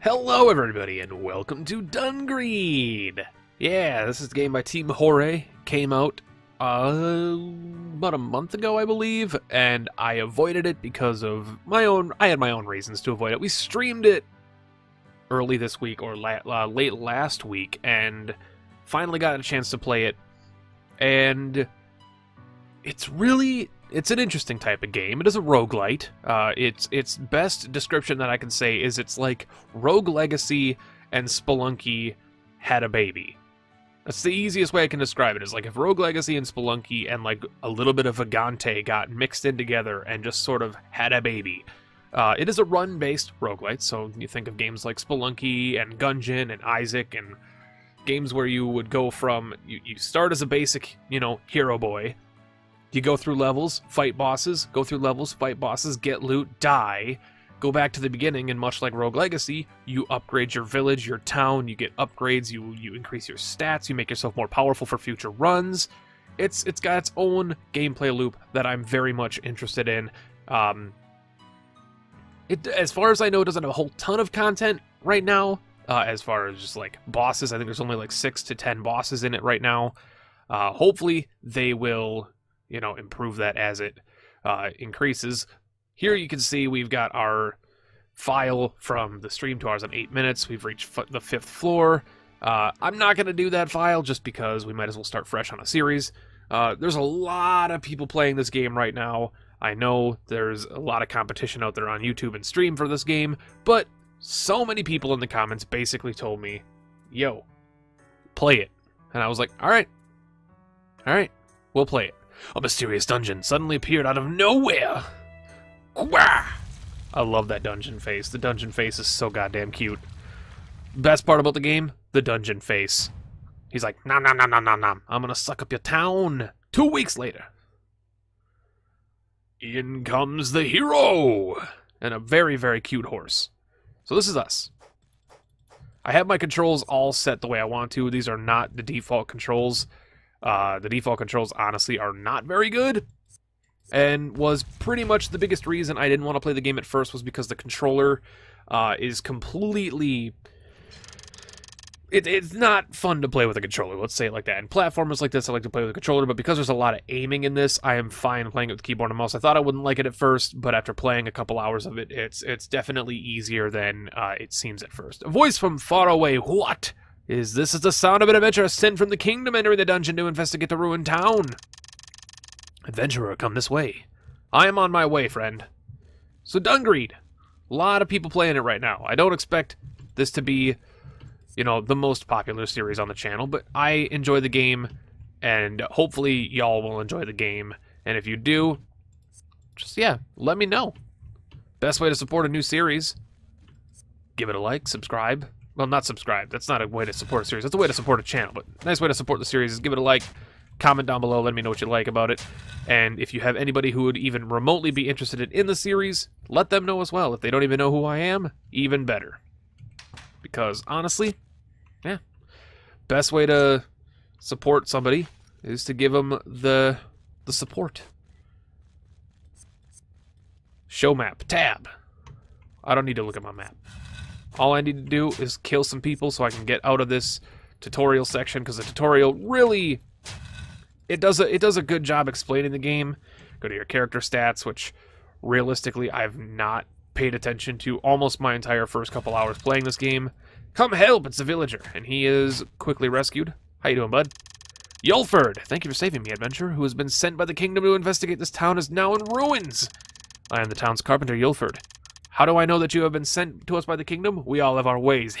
Hello everybody and welcome to Dungreed! Yeah, this is the game by Team Hore. Came out about a month ago, I believe, and I avoided it because of I had my own reasons to avoid it. We streamed it early this week, or late last week, and finally got a chance to play it, and it's an interesting type of game. It is a roguelite. Its best description that I can say is it's like Rogue Legacy and Spelunky had a baby. That's the easiest way I can describe it. Is like if Rogue Legacy and Spelunky and like a little bit of Vagante got mixed in together and just sort of had a baby. It is a run-based roguelite, so you think of games like Spelunky and Gungeon and Isaac and games where you would go from, you start as a basic, hero boy. You go through levels, fight bosses, go through levels, fight bosses, get loot, die, go back to the beginning, and much like Rogue Legacy, you upgrade your village, your town, you get upgrades, you increase your stats, you make yourself more powerful for future runs. It's got its own gameplay loop that I'm very much interested in. It, as far as I know, doesn't have a whole ton of content right now, as far as just like bosses. I think there's only like 6 to 10 bosses in it right now. Hopefully they will improve that as it increases. Here you can see we've got our file from the stream, 2 hours and 8 minutes. We've reached the 5th floor. I'm not going to do that file just because we might as well start fresh on a series. There's a lot of people playing this game right now. I know there's a lot of competition out there on YouTube and stream for this game, but so many people in the comments basically told me, yo, play it. And I was like, all right, we'll play it. A mysterious dungeon suddenly appeared out of nowhere. Quah! I love that dungeon face. The dungeon face is so goddamn cute. Best part about the game? The dungeon face. He's like, nom nom nom nom nom nom. I'm gonna suck up your town. 2 weeks later. In comes the hero! And a very, very cute horse. So this is us. I have my controls all set the way I want to. These are not the default controls. The default controls, honestly, are not very good, and was pretty much the biggest reason I didn't want to play the game at first was because the controller is completely... It's not fun to play with a controller, let's say it like that. And platformers like this, I like to play with a controller, but because there's a lot of aiming in this, I am fine playing it with keyboard and mouse. I thought I wouldn't like it at first, but after playing a couple hours of it, it's definitely easier than it seems at first. A voice from far away, what? This is the sound of an adventurer sent from the kingdom entering the dungeon to investigate the ruined town. Adventurer, come this way. I am on my way, friend. So Dungreed. A lot of people playing it right now. I don't expect this to be, the most popular series on the channel, but I enjoy the game, and hopefully y'all will enjoy the game. And if you do, just, let me know. Best way to support a new series, give it a like, subscribe. Well, not subscribe. That's not a way to support a series. That's a way to support a channel. But a nice way to support the series is give it a like, comment down below, let me know what you like about it. And if you have anybody who would even remotely be interested in the series, let them know as well. If they don't even know who I am, even better. Because, honestly, best way to support somebody is to give them the support. Show map. Tab. I don't need to look at my map. All I need to do is kill some people so I can get out of this tutorial section, because the tutorial really, it does a good job explaining the game. Go to your character stats, which realistically I've not paid attention to almost my entire first couple hours playing this game. Come help, it's the villager, and he is quickly rescued. How you doing, bud? Yulford, thank you for saving me, adventurer, who has been sent by the kingdom to investigate this town is now in ruins. I am the town's carpenter, Yulford. How do I know that you have been sent to us by the kingdom? We all have our ways.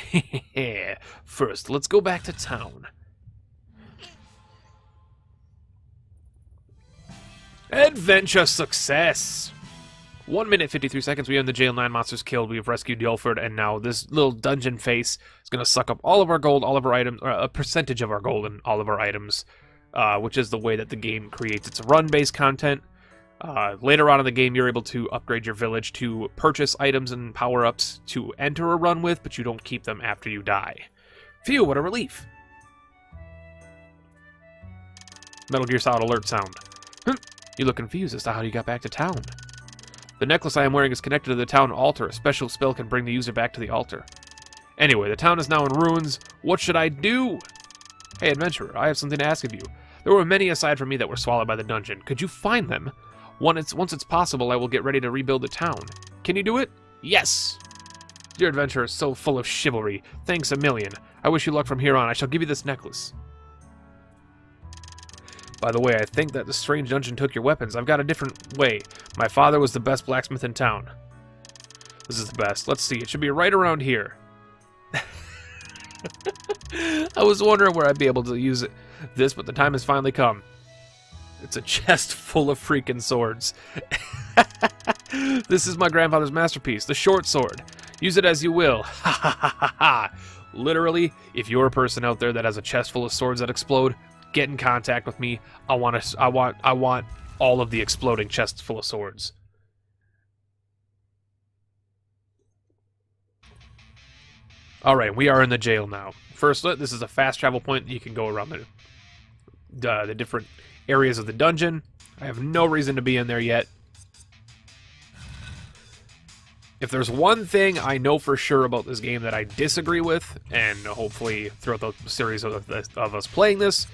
First, let's go back to town. Adventure success! 1 minute, 53 seconds. We are in the jail, 9 monsters killed. We have rescued Yulford, and now this little dungeon face is going to suck up all of our gold, all of our items, or a percentage of our gold and all of our items, which is the way that the game creates its run-based content. Later on in the game, you're able to upgrade your village to purchase items and power-ups to enter a run with, but you don't keep them after you die. Phew, what a relief. Metal Gear Solid alert sound. You look confused as to how you got back to town. The necklace I am wearing is connected to the town altar. A special spell can bring the user back to the altar. Anyway, the town is now in ruins. What should I do? Hey, adventurer, I have something to ask of you. There were many aside from me that were swallowed by the dungeon. Could you find them? Once it's possible, I will get ready to rebuild the town. Can you do it? Yes! Your adventure is so full of chivalry. Thanks a million. I wish you luck from here on. I shall give you this necklace. By the way, I think that the strange dungeon took your weapons. I've got a different way. My father was the best blacksmith in town. This is the best. Let's see. It should be right around here. I was wondering where I'd be able to use this, but the time has finally come. It's a chest full of freaking swords. This is my grandfather's masterpiece, the short sword. Use it as you will. Ha ha ha ha ha. Literally, if you're a person out there that has a chest full of swords that explode, get in contact with me. I want all of the exploding chests full of swords. Alright, we are in the jail now. First, this is a fast travel point. You can go around the different areas of the dungeon. I have no reason to be in there yet. If there's one thing I know for sure about this game that I disagree with, and hopefully throughout the series of us playing this,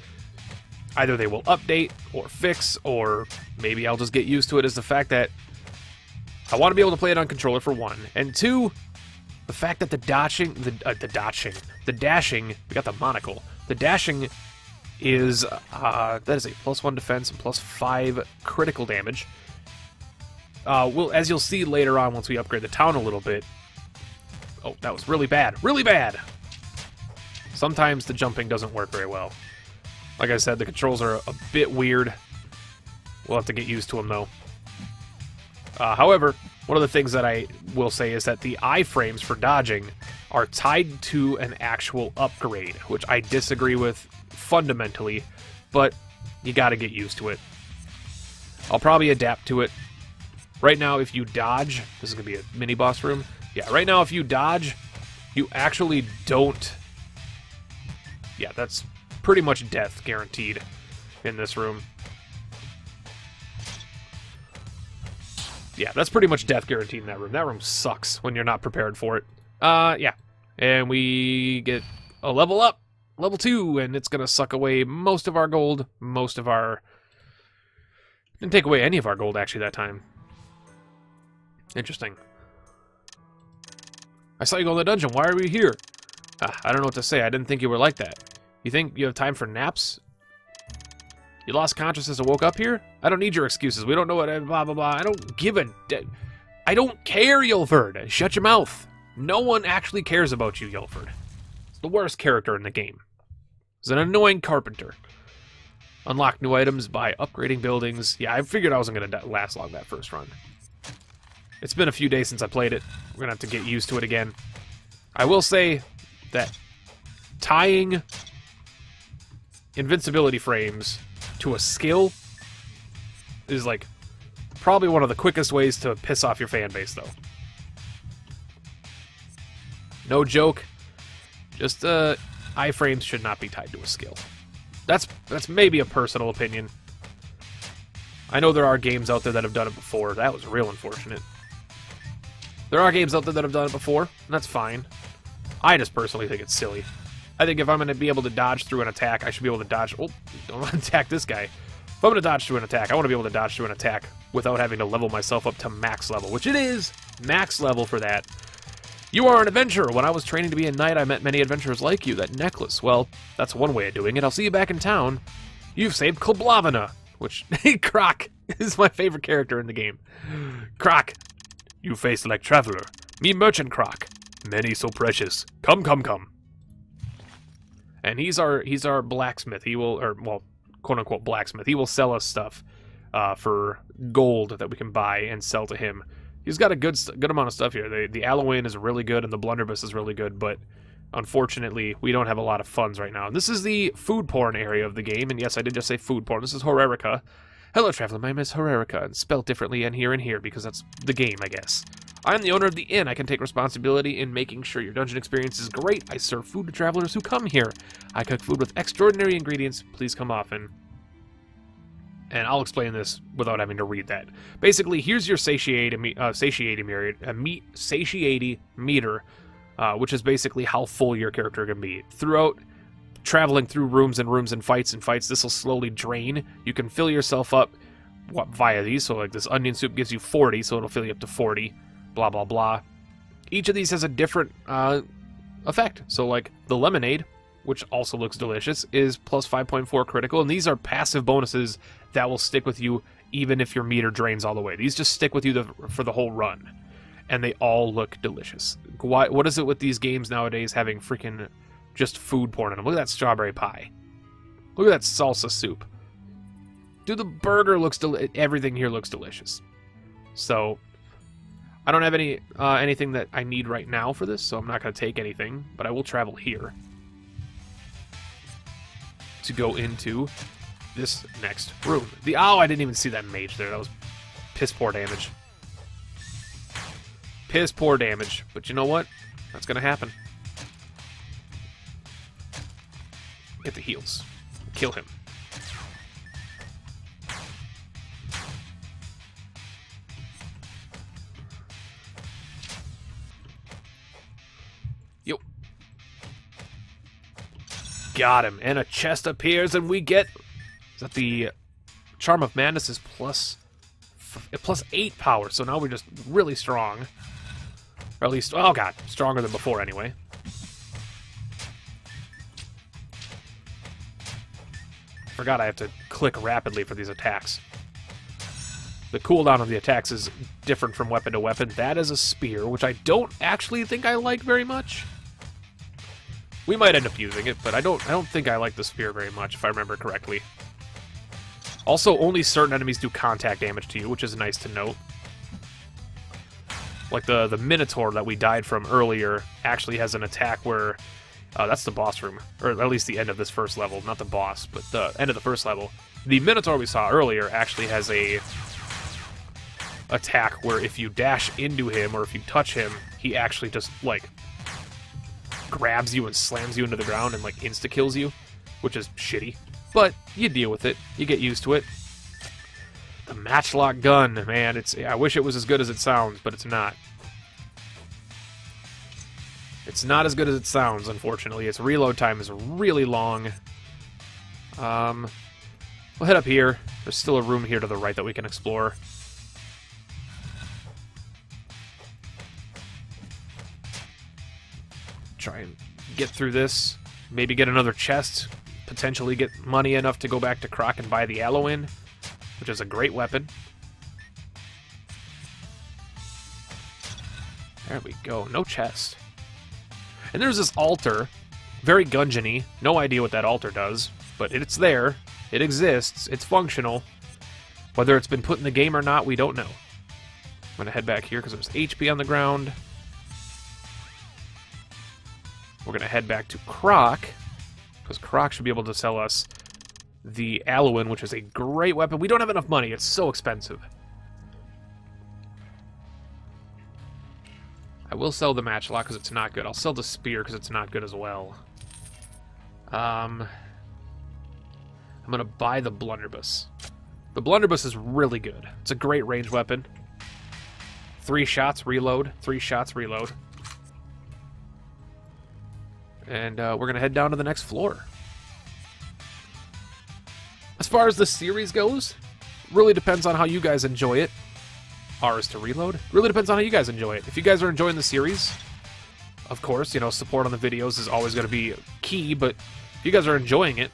either they will update or fix, or maybe I'll just get used to it, is the fact that I want to be able to play it on controller for one, and two, the fact that the dashing, we got the monocle. The dashing is, that is a +1 defense and +5 critical damage. Well, as you'll see later on once we upgrade the town a little bit. Oh, that was really bad. Really bad! Sometimes the jumping doesn't work very well. Like I said, the controls are a bit weird. We'll have to get used to them, though. However, one of the things that I will say is that the iframes for dodging are tied to an actual upgrade, which I disagree with fundamentally, but you gotta get used to it. I'll probably adapt to it. Right now, if you dodge, this is gonna be a mini-boss room. Yeah, right now, if you dodge, you actually don't... Yeah, that's pretty much death guaranteed in this room. Yeah, that's pretty much death guaranteed in that room. That room sucks when you're not prepared for it. Yeah. And we get a level up, level 2, and it's gonna suck away most of our gold, Didn't take away any of our gold, actually, that time. Interesting. I saw you go in the dungeon. Why are we here? I don't know what to say. I didn't think you were like that. You think you have time for naps? You lost consciousness and woke up here? I don't need your excuses. We don't know what blah, blah, blah. I don't give a... I don't care, Yulford. Shut your mouth. No one actually cares about you, Yulford. It's the worst character in the game. He's an annoying carpenter. Unlock new items by upgrading buildings. Yeah, I figured I wasn't going to last long that first run. It's been a few days since I played it. We're going to have to get used to it again. I will say that tying invincibility frames to a skill is, like, probably one of the quickest ways to piss off your fan base, though. No joke. Just, iframes should not be tied to a skill. That's maybe a personal opinion. I know there are games out there that have done it before. That was real unfortunate. There are games out there that have done it before, and that's fine. I just personally think it's silly. I think if I'm going to be able to dodge through an attack, I should be able to dodge... Oh, don't attack this guy. If I'm going to dodge through an attack, I want to be able to dodge through an attack without having to level myself up to max level, which it is max level for that. You are an adventurer. When I was training to be a knight, I met many adventurers like you. That necklace, well, that's one way of doing it. I'll see you back in town. You've saved Kloblavina, which... Croc is my favorite character in the game. Croc, you face like traveler. Me merchant Croc. Many so precious. Come, come, come. And he's our blacksmith. He will, or, well, quote-unquote blacksmith. He will sell us stuff for gold that we can buy and sell to him. He's got a good amount of stuff here. The Allowane is really good, and the Blunderbuss is really good, but unfortunately, we don't have a lot of funds right now. And this is the food porn area of the game, and yes, I did just say food porn. This is Horerica. Hello, traveler. My name is Horerica, and spelled differently and here, because that's the game, I guess. I'm the owner of the inn. I can take responsibility in making sure your dungeon experience is great. I serve food to travelers who come here. I cook food with extraordinary ingredients. Please come often. And I'll explain this without having to read that. Basically, here's your satiety meter. which is basically how full your character can be. Throughout traveling through rooms and rooms and fights, this will slowly drain. You can fill yourself up via these, so like this onion soup gives you 40, so it'll fill you up to 40, blah, blah, blah. Each of these has a different effect. So like the lemonade, which also looks delicious, is plus 5.4 critical, and these are passive bonuses that will stick with you even if your meter drains all the way. These just stick with you for the whole run, and they all look delicious. What is it with these games nowadays having freaking just food porn in them? Look at that strawberry pie. Look at that salsa soup. Dude, the burger looks everything here looks delicious. So I don't have anything that I need right now for this, so I'm not going to take anything, but I will travel here to go into this next room. Oh, I didn't even see that mage there. That was piss poor damage. Piss poor damage. But you know what? That's going to happen. Hit the heals. Kill him. Yo. Got him. And a chest appears, and we get... Is that the Charm of Madness is plus 8 power, so now we're just really strong. Or at least, oh god, stronger than before anyway. Forgot I have to click rapidly for these attacks. The cooldown of the attacks is different from weapon to weapon. That is a spear, which I don't actually think I like very much. We might end up using it, but I don't think I like the spear very much, if I remember correctly. Also, only certain enemies do contact damage to you, which is nice to note. Like the Minotaur that we died from earlier actually has an attack where... that's the boss room, or at least the end of this first level. Not the boss, but the end of the first level. The Minotaur we saw earlier actually has a attack where if you dash into him or if you touch him, he actually just, like, grabs you and slams you into the ground and, like, insta-kills you, which is shitty. But you deal with it. You get used to it. The matchlock gun, man, I wish it was as good as it sounds, but it's not. It's not as good as it sounds, unfortunately. Its reload time is really long. We'll head up here. There's still a room here to the right that we can explore. Try and get through this. Maybe get another chest. Potentially get money enough to go back to Croc and buy the aloe in, which is a great weapon. There we go. No chest. And there's this altar, very Gungeon-y. No idea what that altar does, but it's there. It exists. It's functional. Whether it's been put in the game or not, we don't know. I'm going to head back here because there's HP on the ground. We're going to head back to Croc, because Croc should be able to sell us the aloe, which is a great weapon. We don't have enough money. It's so expensive. I will sell the matchlock because it's not good. I'll sell the spear because it's not good as well. I'm going to buy the blunderbuss. The blunderbuss is really good. It's a great range weapon. 3 shots, reload. 3 shots, reload. And we're going to head down to the next floor. As far as the series goes, really depends on how you guys enjoy it. R is to reload. Really depends on how you guys enjoy it. If you guys are enjoying the series, of course, you know, support on the videos is always going to be key, but if you guys are enjoying it,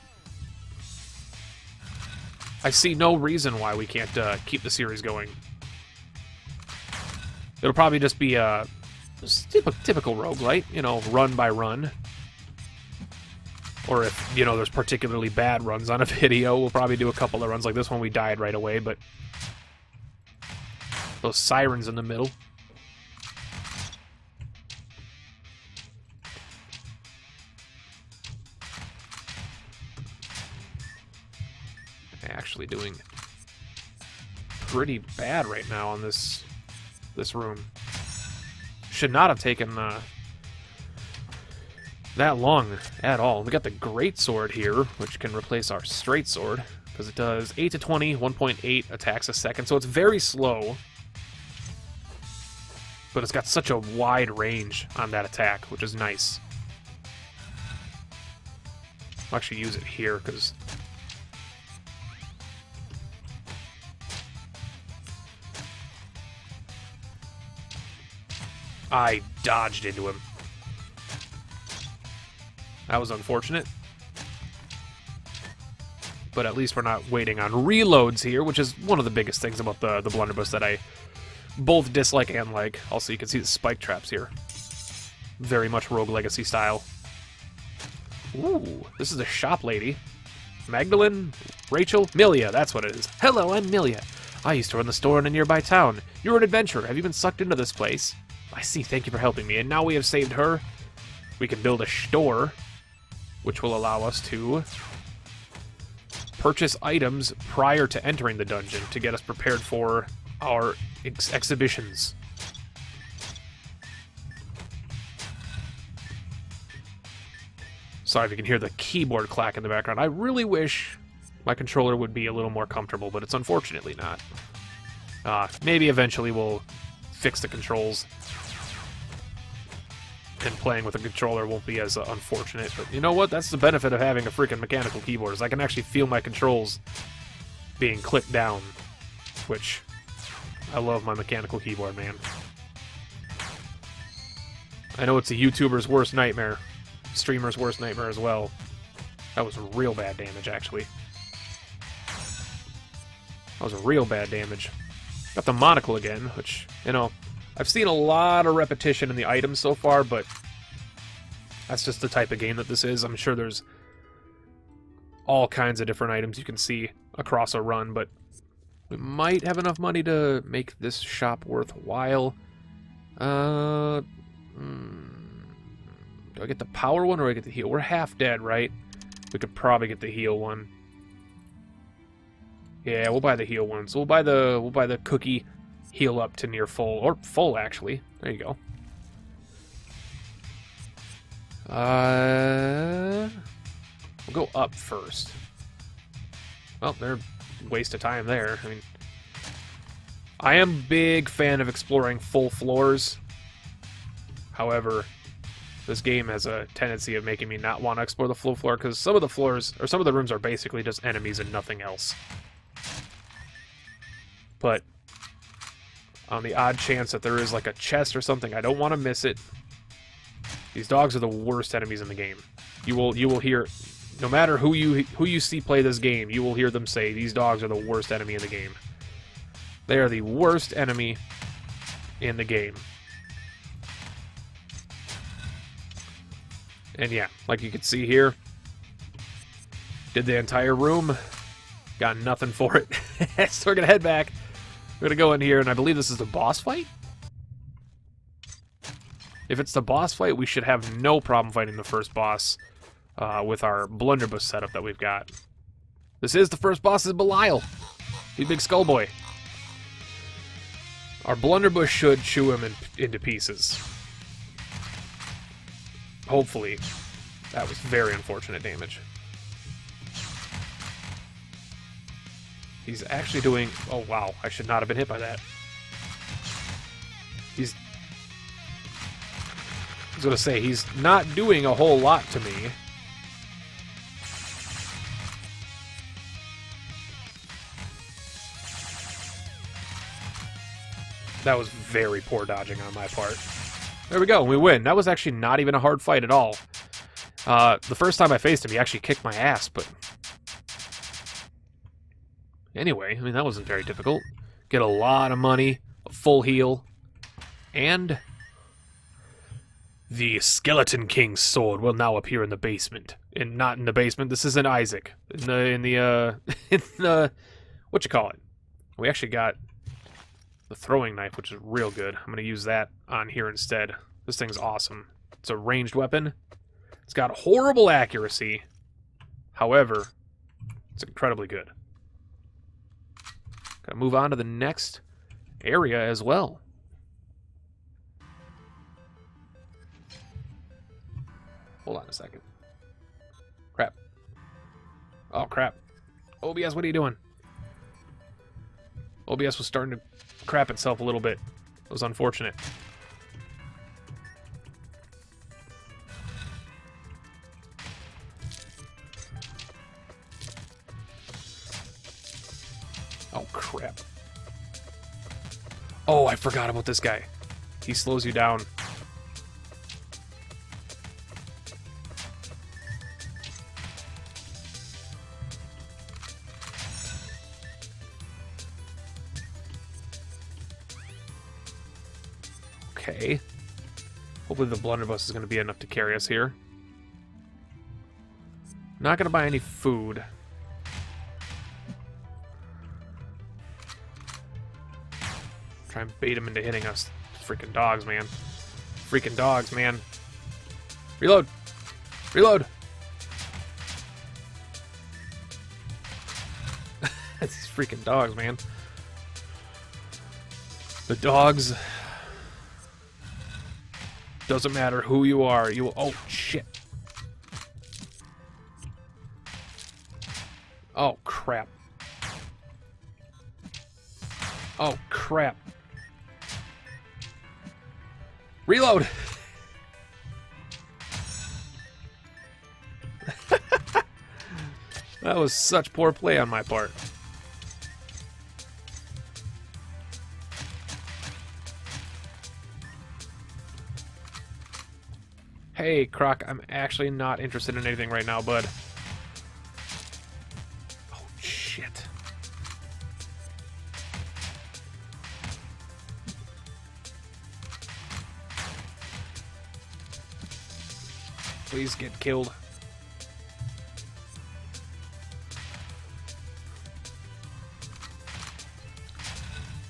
I see no reason why we can't keep the series going. It'll probably just be a typical roguelite, you know, run by run. Or if, you know, there's particularly bad runs on a video, we'll probably do a couple of runs like this one. We died right away, but those sirens in the middle. Actually doing pretty bad right now on this room. Should not have taken that long at all. We got the great sword here, which can replace our straight sword, because it does 8 to 20, 1.8 attacks a second, so it's very slow. but it's got such a wide range on that attack, which is nice. I'll actually use it here, because... I dodged into him. That was unfortunate. But at least we're not waiting on reloads here, which is one of the biggest things about the blunderbuss that I both dislike and like. Also, you can see the spike traps here. Very much Rogue Legacy style. Ooh, this is a shop lady. Magdalene? Rachel? Milia, that's what it is. Hello, I'm Milia. I used to run the store in a nearby town. You're an adventurer. Have you been sucked into this place? I see, thank you for helping me. And now we have saved her. We can build a store, which will allow us to purchase items prior to entering the dungeon to get us prepared for our exhibitions. Sorry if you can hear the keyboard clack in the background. I really wish my controller would be a little more comfortable, but it's unfortunately not. Maybe eventually we'll fix the controls, and playing with a controller won't be as unfortunate. But you know what? That's the benefit of having a freaking mechanical keyboard, is I can actually feel my controls being clicked down, which I love my mechanical keyboard, man. I know it's a YouTuber's worst nightmare, streamer's worst nightmare as well. That was real bad damage, actually. That was real bad damage. Got the monocle again, which, you know, I've seen a lot of repetition in the items so far, but that's just the type of game that this is. I'm sure there's all kinds of different items you can see across a run, but we might have enough money to make this shop worthwhile. Do I get the power one or do I get the heal? We're half dead, right? We could probably get the heal one. Yeah, we'll buy the heal one. So we'll buy the cookie heal up to near full, or full actually. There you go. We'll go up first. Well, they're a waste of time there. I mean, I am a big fan of exploring full floors. However, this game has a tendency of making me not want to explore the full floor, because some of the floors, or some of the rooms, are basically just enemies and nothing else. But on the odd chance that there is like a chest or something, I don't want to miss it. These dogs are the worst enemies in the game. You will hear, no matter who you see play this game, you will hear them say these dogs are the worst enemy in the game. They are the worst enemy in the game. And yeah, like you can see here, did the entire room, got nothing for it. So we're gonna head back. We're gonna go in here, and I believe this is the boss fight? If it's the boss fight, we should have no problem fighting the first boss with our blunderbuss setup that we've got. This is the first boss, is Belial, the big skull boy. Our blunderbuss should chew him into pieces. Hopefully. That was very unfortunate damage. He's actually doing... Oh, wow. I should not have been hit by that. I was going to say, he's not doing a whole lot to me. That was very poor dodging on my part. There we go. We win. That was actually not even a hard fight at all. The first time I faced him, he actually kicked my ass, but... Anyway, I mean, that wasn't very difficult. Get a lot of money, a full heal, and... The Skeleton King's sword will now appear in the basement. And not in the basement, this isn't Isaac. In the what you call it? We actually got the throwing knife, which is real good. I'm gonna use that on here instead. This thing's awesome. It's a ranged weapon. It's got horrible accuracy. However, it's incredibly good. Gotta move on to the next area as well. Hold on a second. Crap. Oh, crap. OBS, what are you doing? OBS was starting to crap itself a little bit. It was unfortunate. crap. Oh, I forgot about this guy. He slows you down. Okay. Hopefully the blunderbuss is going to be enough to carry us here. Not going to buy any food. Try and bait him into hitting us. Freaking dogs, man. Freaking dogs, man. Reload! Reload! These freaking dogs, man. The dogs... Doesn't matter who you are, you will... Oh, shit. Oh, crap. Oh, crap. Reload! That was such poor play on my part. Hey, Croc, I'm actually not interested in anything right now, bud. Oh, shit. Please get killed.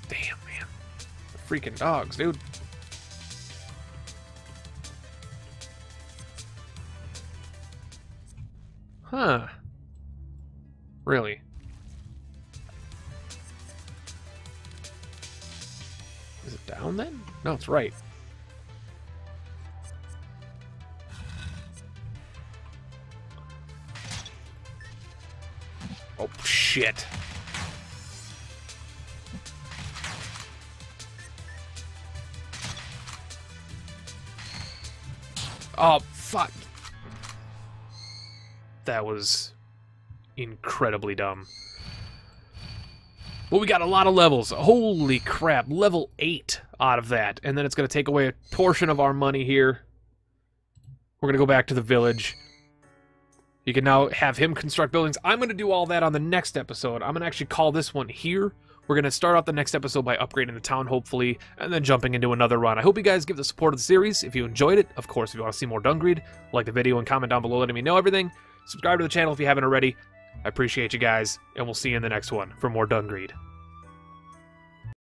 Damn, man. The freaking dogs, dude. Huh. Really? Is it down then? No, it's right. Oh, shit. Oh, fuck. That was incredibly dumb. Well, we got a lot of levels. Holy crap. Level 8 out of that. And then it's going to take away a portion of our money here. We're going to go back to the village. You can now have him construct buildings. I'm going to do all that on the next episode. I'm going to actually call this one here. We're going to start out the next episode by upgrading the town, hopefully, and then jumping into another run. I hope you guys give the support of the series. If you enjoyed it, of course, if you want to see more Dungreed, like the video and comment down below letting me know everything. Subscribe to the channel if you haven't already. I appreciate you guys, and we'll see you in the next one for more Dungreed.